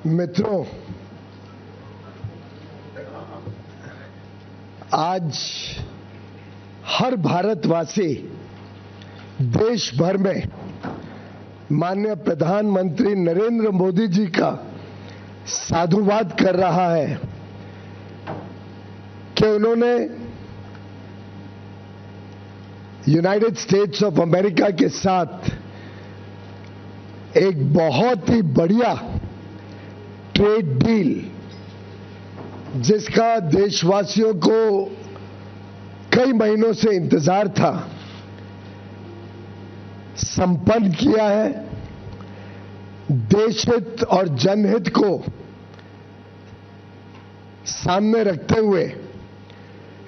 मित्रों, आज हर भारतवासी देश भर में माननीय प्रधानमंत्री नरेंद्र मोदी जी का साधुवाद कर रहा है कि उन्होंने यूनाइटेड स्टेट्स ऑफ अमेरिका के साथ एक बहुत ही बढ़िया ट्रेड डील, जिसका देशवासियों को कई महीनों से इंतजार था, संपन्न किया है। देशहित और जनहित को सामने रखते हुए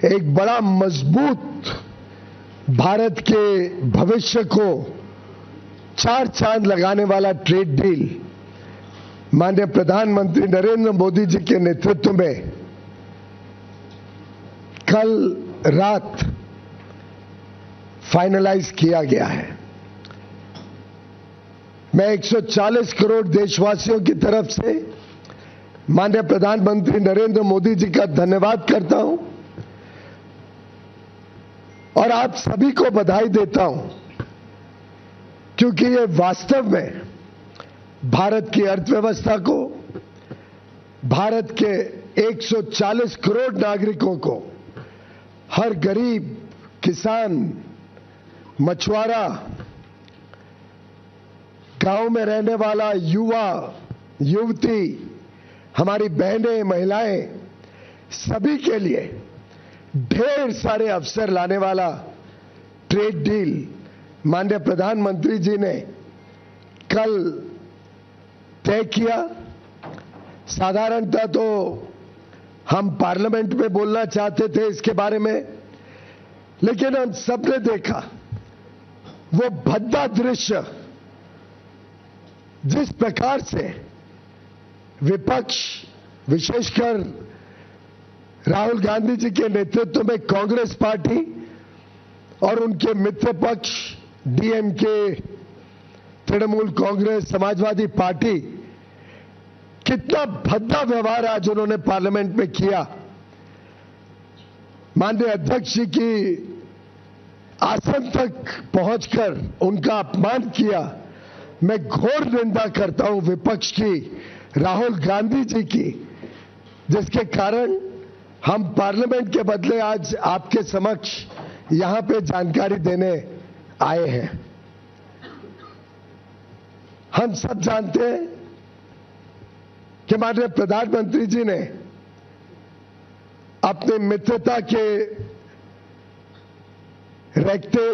एक बड़ा मजबूत भारत के भविष्य को चार चांद लगाने वाला ट्रेड डील माननीय प्रधानमंत्री नरेंद्र मोदी जी के नेतृत्व में कल रात फाइनलाइज किया गया है। मैं 140 करोड़ देशवासियों की तरफ से माननीय प्रधानमंत्री नरेंद्र मोदी जी का धन्यवाद करता हूं और आप सभी को बधाई देता हूं, क्योंकि ये वास्तव में भारत की अर्थव्यवस्था को, भारत के 140 करोड़ नागरिकों को, हर गरीब, किसान, मछुआरा, गांव में रहने वाला युवा, युवती, हमारी बहनें, महिलाएं, सभी के लिए ढेर सारे अवसर लाने वाला ट्रेड डील माननीय प्रधानमंत्री जी ने कल तय किया। साधारणतः तो हम पार्लियामेंट में बोलना चाहते थे इसके बारे में, लेकिन हम सबने देखा वो भद्दा दृश्य, जिस प्रकार से विपक्ष, विशेषकर राहुल गांधी जी के नेतृत्व में कांग्रेस पार्टी और उनके मित्र पक्ष डीएमके, तृणमूल कांग्रेस, समाजवादी पार्टी, कितना भद्दा व्यवहार आज उन्होंने पार्लियामेंट में किया। माननीय अध्यक्ष जी की आसन तक पहुंचकर उनका अपमान किया। मैं घोर निंदा करता हूं विपक्ष की, राहुल गांधी जी की, जिसके कारण हम पार्लियामेंट के बदले आज आपके समक्ष यहां पे जानकारी देने आए हैं। हम सब जानते हैं कि माननीय प्रधानमंत्री जी ने अपने मित्रता के रखते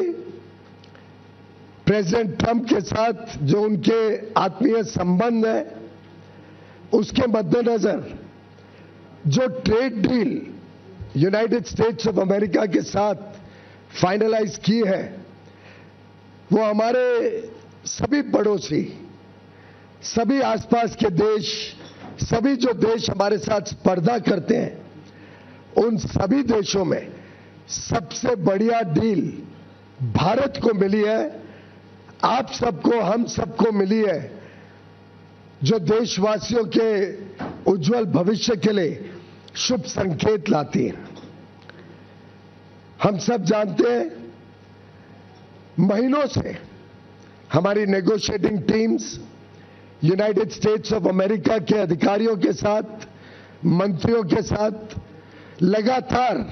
प्रेसिडेंट ट्रंप के साथ जो उनके आत्मीय संबंध है, उसके मद्देनजर जो trade deal United states of America के साथ फाइनलाइज की है, वो हमारे सभी पड़ोसी, सभी आसपास के देश, सभी जो देश हमारे साथ स्पर्धा करते हैं, उन सभी देशों में सबसे बढ़िया डील भारत को मिली है। आप सबको, हम सबको मिली है, जो देशवासियों के उज्जवल भविष्य के लिए शुभ संकेत लाती है। हम सब जानते हैं, महीनों से हमारी negotiating teams United states of America के अधिकारियों के साथ, मंत्रियों के साथ लगातार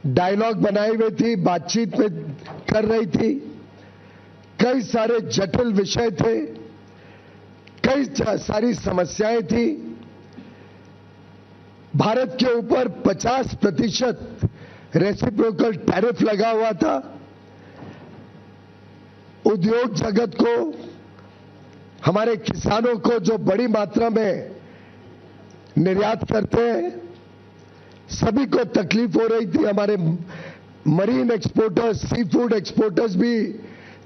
डायलॉग बनाए हुए थी, बातचीत में कर रही थी। कई सारे जटिल विषय थे, कई सारी समस्याएं थी। भारत के ऊपर 50% रेसिप्रोकल टैरिफ लगा हुआ था। उद्योग जगत को, हमारे किसानों को जो बड़ी मात्रा में निर्यात करते हैं, सभी को तकलीफ हो रही थी। हमारे marine exporters, sea food exporters भी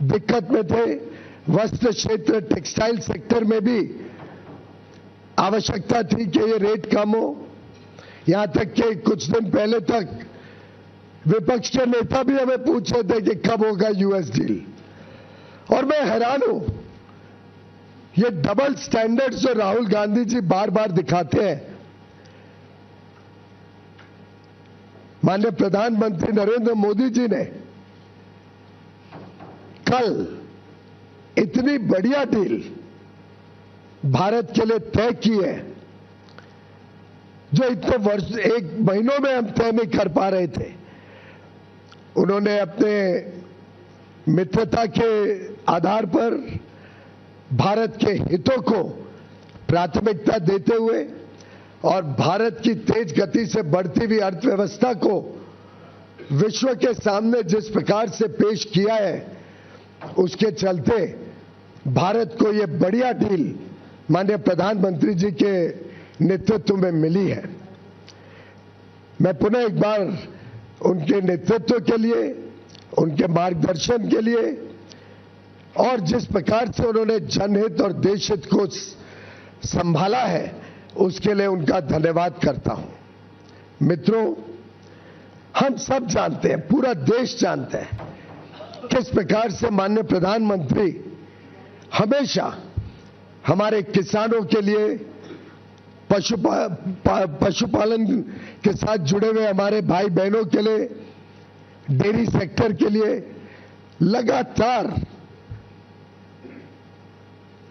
दिक्कत में थे। वस्त्र क्षेत्र, टेक्सटाइल सेक्टर में भी आवश्यकता थी कि ये रेट कम हो। यहां तक कि कुछ दिन पहले तक विपक्ष के नेता भी हमें पूछ रहे थे कि कब होगा यूएस डील, और मैं हैरान हूं ये डबल स्टैंडर्ड्स जो राहुल गांधी जी बार बार दिखाते हैं, माननीय प्रधानमंत्री नरेंद्र मोदी जी ने कल इतनी बढ़िया डील भारत के लिए तय की है जो इतने वर्ष, एक महीनों में हम तय नहीं कर पा रहे थे। उन्होंने अपने मित्रता के आधार पर भारत के हितों को प्राथमिकता देते हुए और भारत की तेज गति से बढ़ती हुई अर्थव्यवस्था को विश्व के सामने जिस प्रकार से पेश किया है, उसके चलते भारत को ये बढ़िया डील माननीय प्रधानमंत्री जी के नेतृत्व में मिली है। मैं पुनः एक बार उनके नेतृत्व के लिए, उनके मार्गदर्शन के लिए और जिस प्रकार से उन्होंने जनहित और देशहित को संभाला है, उसके लिए उनका धन्यवाद करता हूं। मित्रों, हम सब जानते हैं, पूरा देश जानता है किस प्रकार से माननीय प्रधानमंत्री हमेशा हमारे किसानों के लिए, पशुपालन के साथ जुड़े हुए हमारे भाई बहनों के लिए, डेयरी सेक्टर के लिए लगातार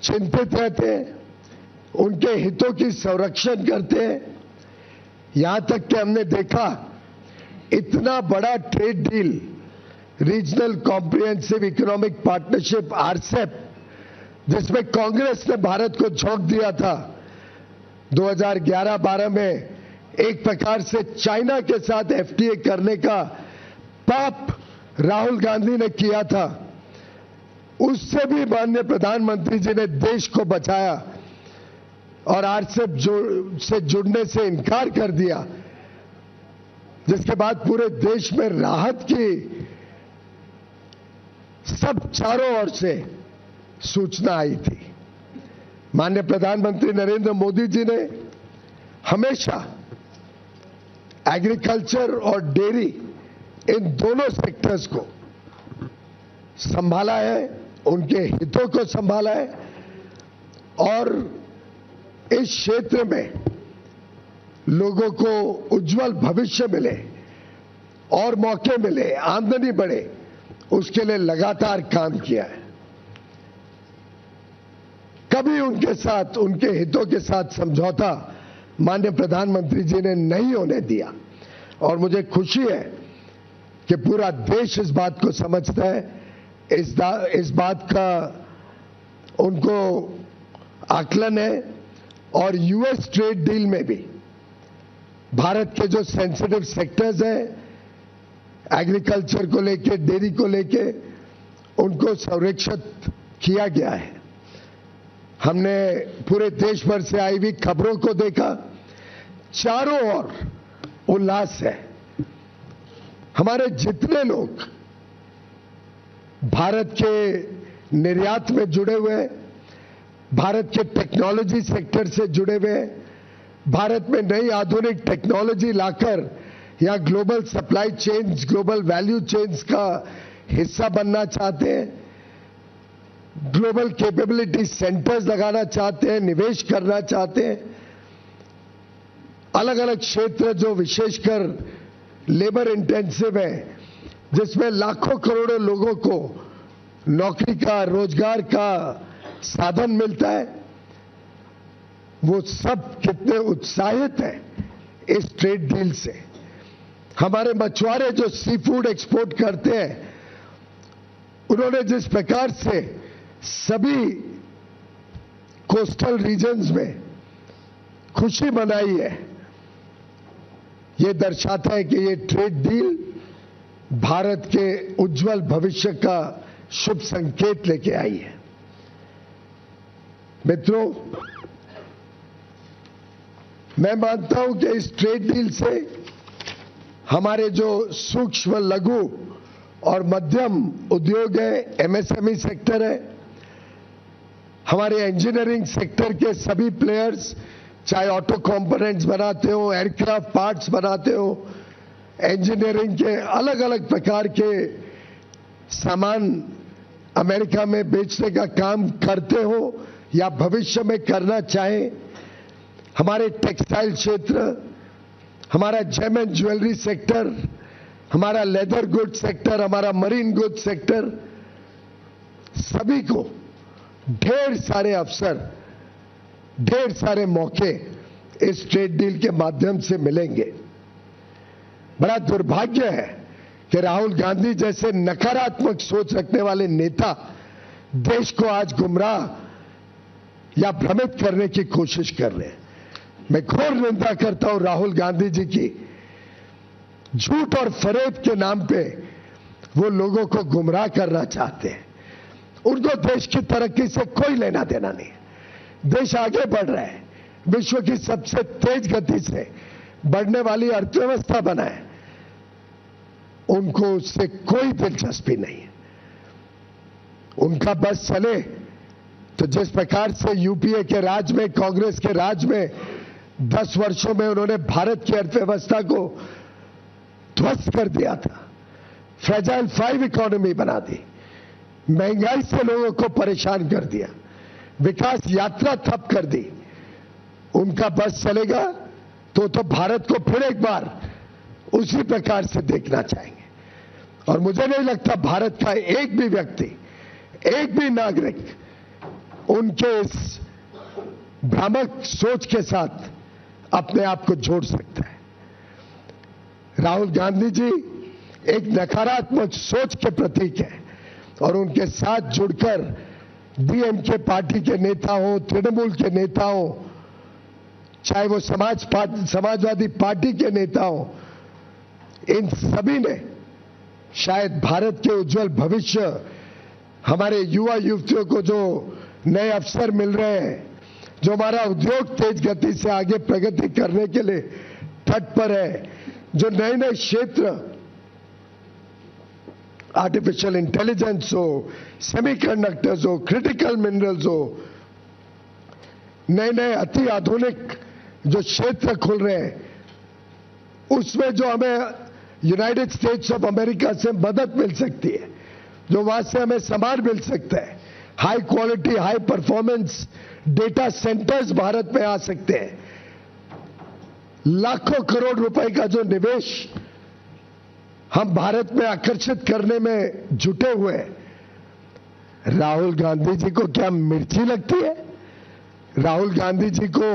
चिंतित रहते हैं, उनके हितों की संरक्षण करते हैं। यहां तक कि हमने देखा इतना बड़ा trade deal, regional comprehensive economic partnership RCEP, जिसमें कांग्रेस ने भारत को झोंक दिया था 2011-12 में, एक प्रकार से चाइना के साथ एफटीए करने का पाप राहुल गांधी ने किया था। उससे भी माननीय प्रधानमंत्री जी ने देश को बचाया और आरसेप से जुड़ने से इनकार कर दिया, जिसके बाद पूरे देश में राहत की सब चारों ओर से सूचना आई थी। माननीय प्रधानमंत्री नरेंद्र मोदी जी ने हमेशा एग्रीकल्चर और डेयरी, इन दोनों सेक्टर्स को संभाला है, उनके हितों को संभाला है और इस क्षेत्र में लोगों को उज्जवल भविष्य मिले और मौके मिले, आमदनी बढ़े, उसके लिए लगातार काम किया है। कभी उनके साथ, उनके हितों के साथ समझौता माननीय प्रधानमंत्री जी ने नहीं होने दिया और मुझे खुशी है कि पूरा देश इस बात को समझता है, इस बात का उनको आकलन है और यूएस ट्रेड डील में भी भारत के जो सेंसिटिव सेक्टर्स हैं, एग्रीकल्चर को लेके, डेयरी को लेके, उनको संरक्षित किया गया है। हमने पूरे देश भर से आई हुई खबरों को देखा, चारों ओर उल्लास है। हमारे जितने लोग भारत के निर्यात में जुड़े हुए हैं, भारत के टेक्नोलॉजी सेक्टर से जुड़े हुए हैं, भारत में नई आधुनिक टेक्नोलॉजी लाकर यहां global supply chains, global value chains का हिस्सा बनना चाहते हैं, ग्लोबल कैपेबिलिटी सेंटर्स लगाना चाहते हैं, निवेश करना चाहते हैं। अलग अलग क्षेत्र जो विशेषकर लेबर इंटेंसिव है, जिसमें लाखों करोड़ों लोगों को नौकरी का, रोजगार का साधन मिलता है, वो सब कितने उत्साहित हैं इस ट्रेड डील से। हमारे मछुआरे जो सी फूड एक्सपोर्ट करते हैं, उन्होंने जिस प्रकार से सभी कोस्टल रीजन्स में खुशी मनाई है, ये दर्शाता है कि ये ट्रेड डील भारत के उज्जवल भविष्य का शुभ संकेत लेके आई है। मित्रों, मैं मानता हूं कि इस ट्रेड डील से हमारे जो सूक्ष्म, लघु और मध्यम उद्योग है, एमएसएमई सेक्टर है, हमारे इंजीनियरिंग सेक्टर के सभी प्लेयर्स, चाहे ऑटो कंपोनेंट्स बनाते हो, एयरक्राफ्ट पार्ट्स बनाते हो, इंजीनियरिंग के अलग अलग प्रकार के सामान अमेरिका में बेचने का काम करते हो या भविष्य में करना चाहें, हमारे टेक्सटाइल क्षेत्र, हमारा जेम एंड ज्वेलरी सेक्टर, हमारा लेदर गुड सेक्टर, हमारा मरीन गुड सेक्टर, सभी को ढेर सारे अवसर, ढेर सारे मौके इस ट्रेड डील के माध्यम से मिलेंगे। बड़ा दुर्भाग्य है कि राहुल गांधी जैसे नकारात्मक सोच रखने वाले नेता देश को आज गुमराह या भ्रमित करने की कोशिश कर रहे हैं। मैं घोर निंदा करता हूं राहुल गांधी जी की। झूठ और फरेब के नाम पे वो लोगों को गुमराह करना चाहते हैं। उनको देश की तरक्की से कोई लेना देना नहीं। देश आगे बढ़ रहा है, विश्व की सबसे तेज गति से बढ़ने वाली अर्थव्यवस्था बना है, उनको उससे कोई दिलचस्पी नहीं है। उनका बस चले तो जिस प्रकार से यूपीए के राज में, कांग्रेस के राज में 10 वर्षों में उन्होंने भारत की अर्थव्यवस्था को ध्वस्त कर दिया था, फ्रेजाइल 5 इकोनॉमी बना दी, महंगाई से लोगों को परेशान कर दिया, विकास यात्रा ठप कर दी। उनका बस चलेगा तो भारत को फिर एक बार उसी प्रकार से देखना चाहेंगे। और मुझे नहीं लगता भारत का एक भी व्यक्ति, एक भी नागरिक उनके इस भ्रामक सोच के साथ अपने आप को जोड़ सकता है। राहुल गांधी जी एक नकारात्मक सोच के प्रतीक हैं और उनके साथ जुड़कर डीएमके पार्टी के नेता हो, तृणमूल के नेता हो, चाहे वो समाजवादी पार्टी के नेता हो, इन सभी ने शायद भारत के उज्जवल भविष्य, हमारे युवा युवतियों को जो नए अवसर मिल रहे हैं, जो हमारा उद्योग तेज गति से आगे प्रगति करने के लिए तट पर है, जो नए नए क्षेत्र, आर्टिफिशियल इंटेलिजेंस हो, सेमीकंडक्टर्स हो, क्रिटिकल मिनरल्स हो, नए नए अति आधुनिक जो क्षेत्र खुल रहे हैं, उसमें जो हमें यूनाइटेड स्टेट्स ऑफ अमेरिका से मदद मिल सकती है, जो वहां से हमें सामान मिल सकता है, high quality, high performance data centres Bharat में आ सकते हैं, लाखों करोड़ रुपए का जो निवेश हम भारत में आकर्षित करने में जुटे हुए हैं। राहुल गांधी जी को क्या मिर्ची लगती है? राहुल गांधी जी को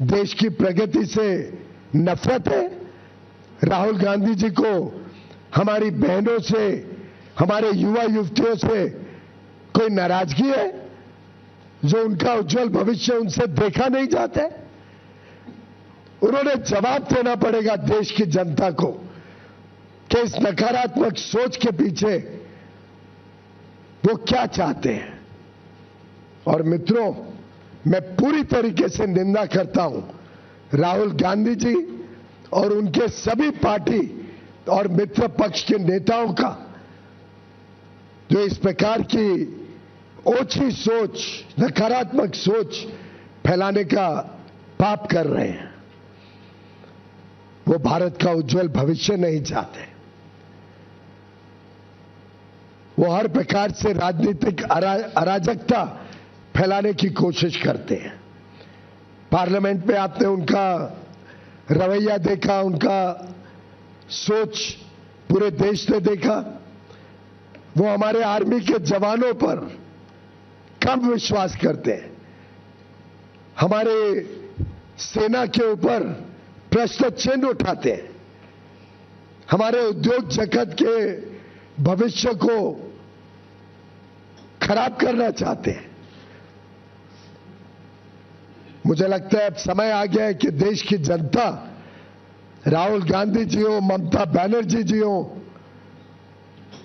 देश की प्रगति से नफरत है? राहुल गांधी जी को हमारी बहनों से, हमारे युवा युवतियों से कोई नाराजगी है जो उनका उज्जवल भविष्य उनसे देखा नहीं जाता है? उन्होंने जवाब देना पड़ेगा देश की जनता को कि इस नकारात्मक सोच के पीछे वो क्या चाहते हैं। और मित्रों, मैं पूरी तरीके से निंदा करता हूं राहुल गांधी जी और उनके सभी पार्टी और मित्र पक्ष के नेताओं का, जो इस प्रकार की ओछी सोच, नकारात्मक सोच फैलाने का पाप कर रहे हैं। वो भारत का उज्जवल भविष्य नहीं चाहते। वो हर प्रकार से राजनीतिक अराजकता फैलाने की कोशिश करते हैं। पार्लियामेंट में आपने उनका रवैया देखा, उनका सोच पूरे देश ने देखा। वो हमारे आर्मी के जवानों पर कम विश्वास करते हैं, हमारे सेना के ऊपर प्रश्न चिन्ह उठाते हैं, हमारे उद्योग जगत के भविष्य को खराब करना चाहते हैं। मुझे लगता है अब समय आ गया है कि देश की जनता, राहुल गांधी जी हो, ममता बनर्जी जी हो,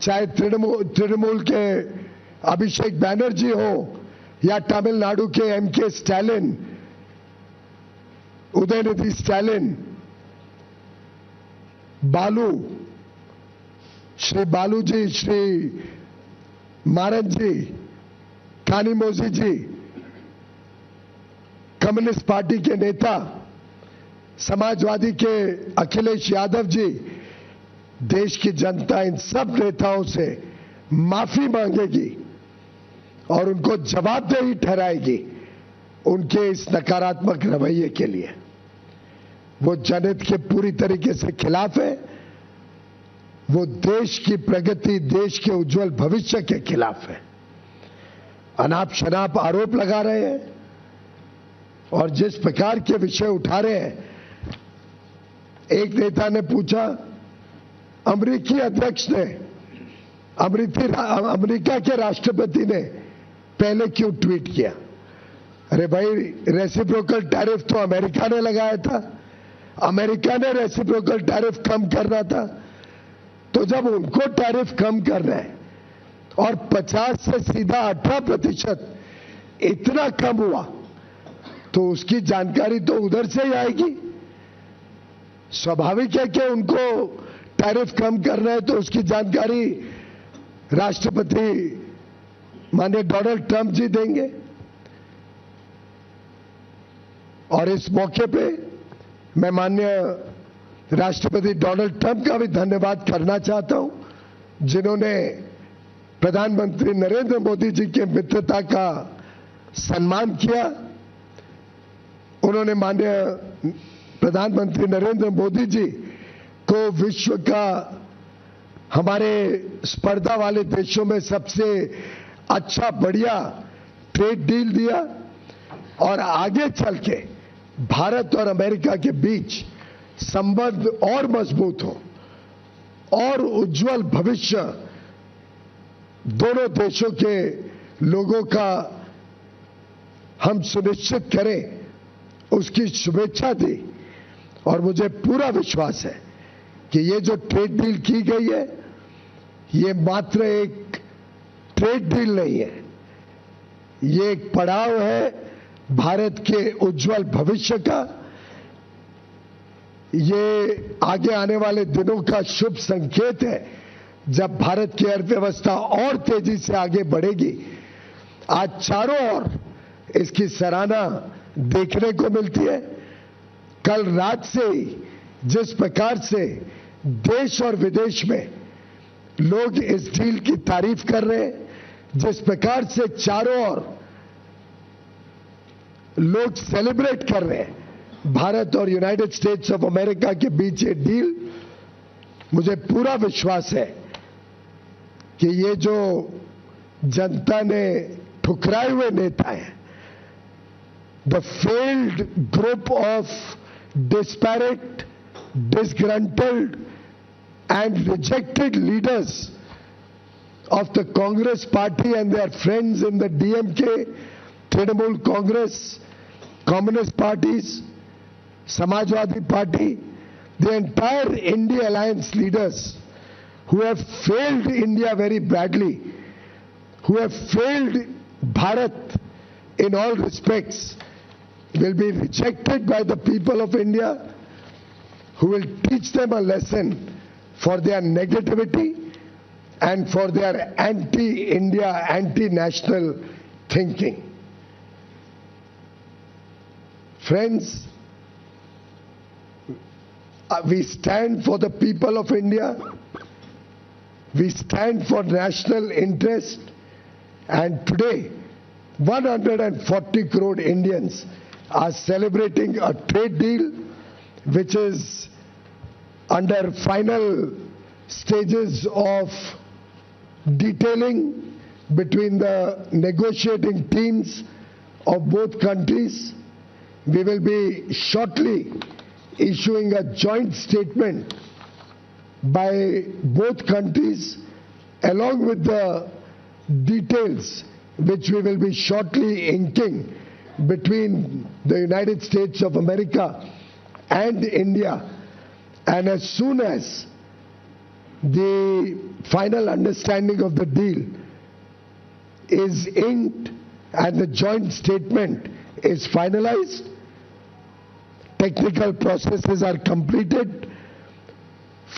चाहे तृणमूल के अभिषेक बैनर्जी हो या तमिलनाडु के एमके स्टालिन, उदयनिधि स्टालिन, बालू, श्री बालू जी, श्री मारन जी, कानिमोझी जी, कम्युनिस्ट पार्टी के नेता, समाजवादी के अखिलेश यादव जी, देश की जनता इन सब नेताओं से माफी मांगेगी और उनको जवाबदेही ठहराएगी उनके इस नकारात्मक रवैये के लिए। वो जनहित के पूरी तरीके से खिलाफ है, वो देश की प्रगति, देश के उज्जवल भविष्य के खिलाफ है। अनाप शनाप आरोप लगा रहे हैं और जिस प्रकार के विषय उठा रहे हैं, एक नेता ने पूछा, अमेरिकी अध्यक्ष ने, अमेरिका के राष्ट्रपति ने पहले क्यों ट्वीट किया? अरे भाई, रेसिप्रोकल टैरिफ तो अमेरिका ने लगाया था, अमेरिका ने रेसिप्रोकल टैरिफ कम करना था। तो जब उनको टैरिफ कम करना है और 50 से सीधा 18% इतना कम हुआ, तो उसकी जानकारी तो उधर से ही आएगी। स्वाभाविक है कि उनको टैरिफ कम करना है, तो उसकी जानकारी राष्ट्रपति माननीय डोनाल्ड ट्रंप जी देंगे। और इस मौके पे मैं माननीय राष्ट्रपति डोनाल्ड ट्रंप का भी धन्यवाद करना चाहता हूं, जिन्होंने प्रधानमंत्री नरेंद्र मोदी जी के मित्रता का सम्मान किया। उन्होंने माननीय प्रधानमंत्री नरेंद्र मोदी जी को विश्व का, हमारे स्पर्धा वाले देशों में सबसे अच्छा, बढ़िया ट्रेड डील दिया और आगे चल के भारत और अमेरिका के बीच संबंध और मजबूत हो और उज्जवल भविष्य दोनों देशों के लोगों का हम सुनिश्चित करें, उसकी शुभेच्छा दी। और मुझे पूरा विश्वास है कि ये जो ट्रेड डील की गई है, ये मात्र एक ट्रेड डील नहीं है, ये एक पड़ाव है भारत के उज्जवल भविष्य का। ये आगे आने वाले दिनों का शुभ संकेत है, जब भारत की अर्थव्यवस्था और तेजी से आगे बढ़ेगी। आज चारों ओर इसकी सराहना देखने को मिलती है। कल रात से ही जिस प्रकार से देश और विदेश में लोग इस डील की तारीफ कर रहे हैं, जिस प्रकार से चारों ओर लोग सेलिब्रेट कर रहे हैं भारत और यूनाइटेड स्टेट्स ऑफ अमेरिका के बीच ये डील, मुझे पूरा विश्वास है कि ये जो जनता ने ठुकराए हुए नेता हैं, the failed group of disparate, disgruntled and rejected leaders of the Congress party and their friends in the DMK, Trinamool Congress, Communist parties, Samajwadi Party, the entire India Alliance leaders who have failed India very badly, who have failed Bharat in all respects, will be rejected by the people of India, who will teach them a lesson for their negativity and for their anti-India, anti-national thinking. Friends, we stand for the people of India, we stand for national interest, and today 140 crore Indians are celebrating a trade deal which is under final stages of detailing between the negotiating teams of both countries. We will be shortly issuing a joint statement by both countries along with the details which we will be shortly inking between the United States of America and India. And as soon as the final understanding of the deal is inked and the joint statement is finalized, technical processes are completed,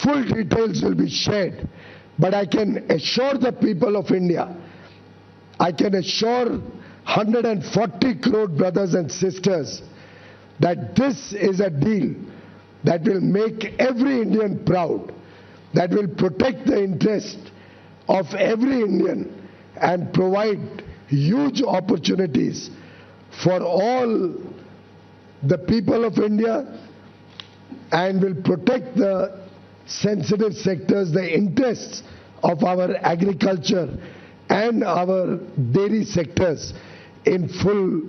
full details will be shared. But I can assure the people of India, I can assure 140 crore brothers and sisters that this is a deal that will make every Indian proud, that will protect the interest of every Indian and provide huge opportunities for all the people of India and will protect the sensitive sectors, the interests of our agriculture and our dairy sectors in full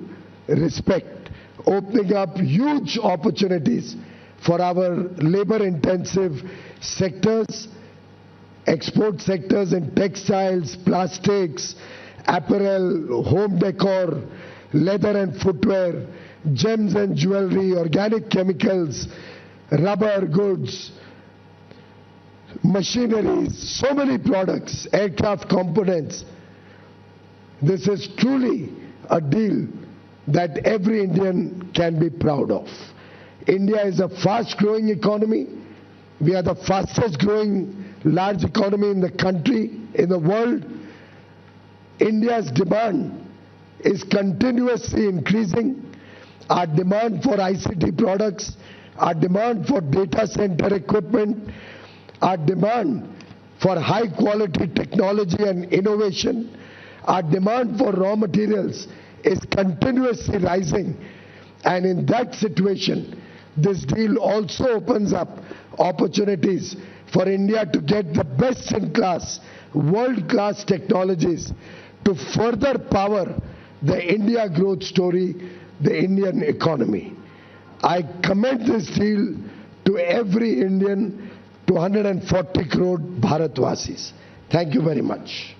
respect, opening up huge opportunities for our labor-intensive sectors, export sectors in textiles, plastics, apparel, home decor, leather and footwear, gems and jewelry, organic chemicals, rubber goods, machineries, so many products, aircraft components. This is truly a deal that every Indian can be proud of. India is a fast-growing economy. We are the fastest-growing large economy in the country, in the world. India's demand is continuously increasing. Our demand for ICT products, our demand for data center equipment, our demand for high-quality technology and innovation, our demand for raw materials is continuously rising. And in that situation, this deal also opens up opportunities for India to get the best-in-class, world-class technologies to further power the India growth story, the Indian economy. I commend this deal to every Indian, to 140 crore Bharatvasis. Thank you very much.